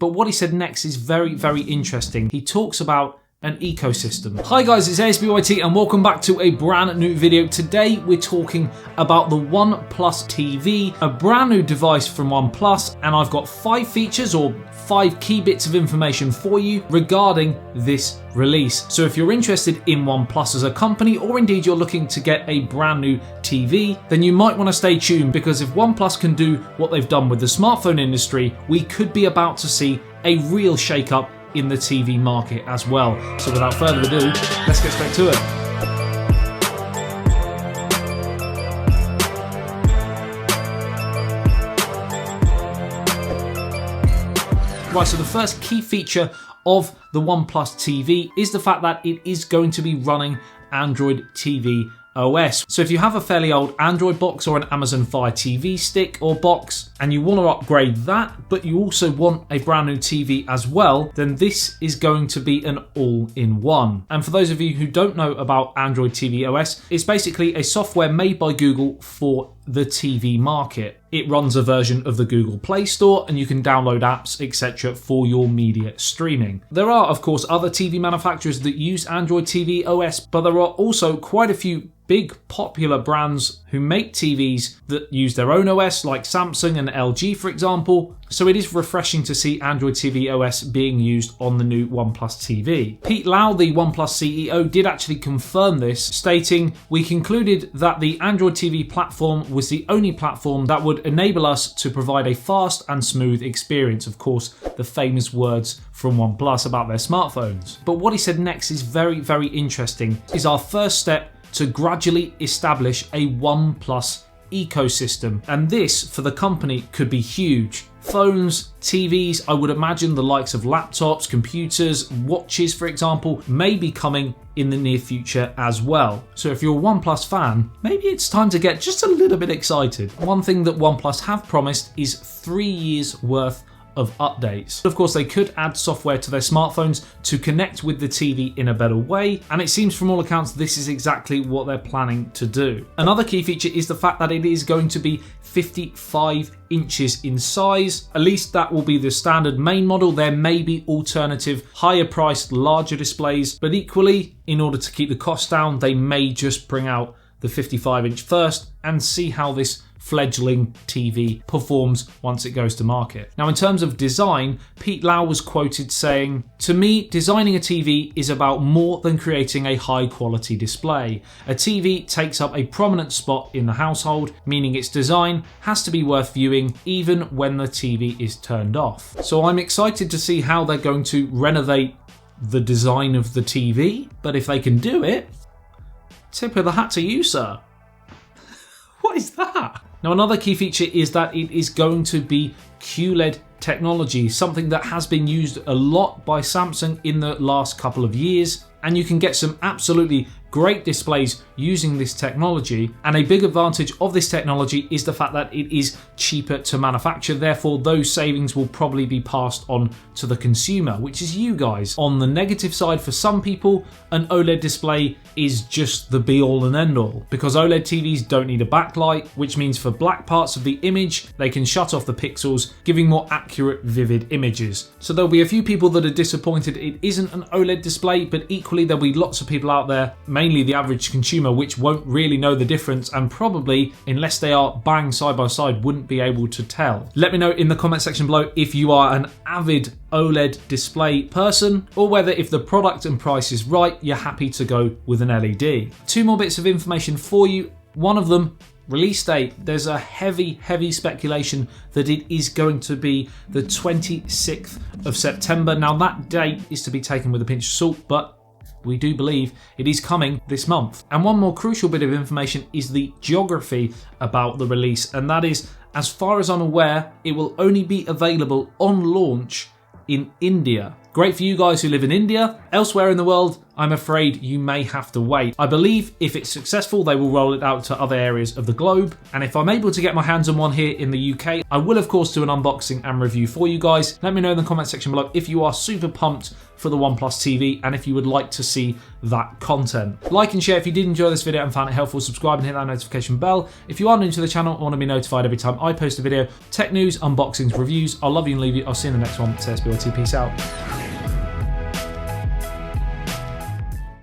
But what he said next is very, very interesting. He talks about an ecosystem. Hi guys, it's ASBYT and welcome back to a brand new video. Today we're talking about the OnePlus TV, a brand new device from OnePlus, and I've got 5 features or 5 key bits of information for you regarding this release. So if you're interested in OnePlus as a company, or indeed you're looking to get a brand new TV, then you might want to stay tuned, because if OnePlus can do what they've done with the smartphone industry, we could be about to see a real shake-up in the TV market as well. So without further ado, let's get straight to it. Right, so the first key feature of the OnePlus TV is the fact that it is going to be running Android TV OS. So if you have a fairly old Android box or an Amazon Fire TV stick or box and you want to upgrade that, but you also want a brand new TV as well, then this is going to be an all-in-one. And for those of you who don't know about Android TV OS, it's basically a software made by Google for the TV market. It runs a version of the Google Play Store and you can download apps, etc. for your media streaming. There are, of course, other TV manufacturers that use Android TV OS, but there are also quite a few big popular brands who make TVs that use their own OS, like Samsung and LG, for example. So it is refreshing to see Android TV OS being used on the new OnePlus TV. Pete Lau, the OnePlus CEO, did actually confirm this, stating, "We concluded that the Android TV platform was the only platform that would enable us to provide a fast and smooth experience." Of course, the famous words from OnePlus about their smartphones. But what he said next is very, very interesting. Is our first step to gradually establish a OnePlus ecosystem. And this, for the company, could be huge. Phones, TVs, I would imagine the likes of laptops, computers, watches, for example, may be coming in the near future as well. So if you're a OnePlus fan, maybe it's time to get just a little bit excited. One thing that OnePlus have promised is 3 years worth of updates. Of course, they could add software to their smartphones to connect with the TV in a better way, and it seems from all accounts this is exactly what they're planning to do. Another key feature is the fact that it is going to be 55 inches in size. At least that will be the standard main model. There may be alternative, higher priced, larger displays, but equally, in order to keep the cost down, they may just bring out the 55-inch first and see how this fledgling TV performs once it goes to market. Now, in terms of design, Pete Lau was quoted saying, "To me, designing a TV is about more than creating a high quality display. A TV takes up a prominent spot in the household, meaning its design has to be worth viewing even when the TV is turned off." So I'm excited to see how they're going to renovate the design of the TV, but if they can do it, tip of the hat to you, sir. What is that? Now, another key feature is that it is going to be QLED technology, something that has been used a lot by Samsung in the last couple of years, and you can get some absolutely great displays using this technology. And a big advantage of this technology is the fact that it is cheaper to manufacture, therefore those savings will probably be passed on to the consumer, which is you guys. On the negative side, for some people, an OLED display is just the be all and end all, because OLED TVs don't need a backlight, which means for black parts of the image they can shut off the pixels, giving more accurate, vivid images. So there'll be a few people that are disappointed it isn't an OLED display, but equally there'll be lots of people out there, mainly the average consumer, which won't really know the difference and probably, unless they are bang side by side, wouldn't be able to tell. Let me know in the comment section below if you are an avid OLED display person, or whether, if the product and price is right, you're happy to go with an LED. 2 more bits of information for you. One of them, release date. There's a heavy speculation that it is going to be the 26th of September. Now, that date is to be taken with a pinch of salt, but we do believe it is coming this month. And one more crucial bit of information is the geography about the release, and that is, as far as I'm aware, it will only be available on launch in India. Great for you guys who live in India. Elsewhere in the world, I'm afraid you may have to wait. I believe if it's successful, they will roll it out to other areas of the globe. And if I'm able to get my hands on one here in the UK, I will of course do an unboxing and review for you guys. Let me know in the comment section below if you are super pumped for the OnePlus TV and if you would like to see that content. Like and share if you did enjoy this video and found it helpful. Subscribe and hit that notification bell. If you are new to the channel and want to be notified every time I post a video, tech news, unboxings, reviews, I'll love you and leave you. I'll see you in the next one. It's ASBYT. Peace out.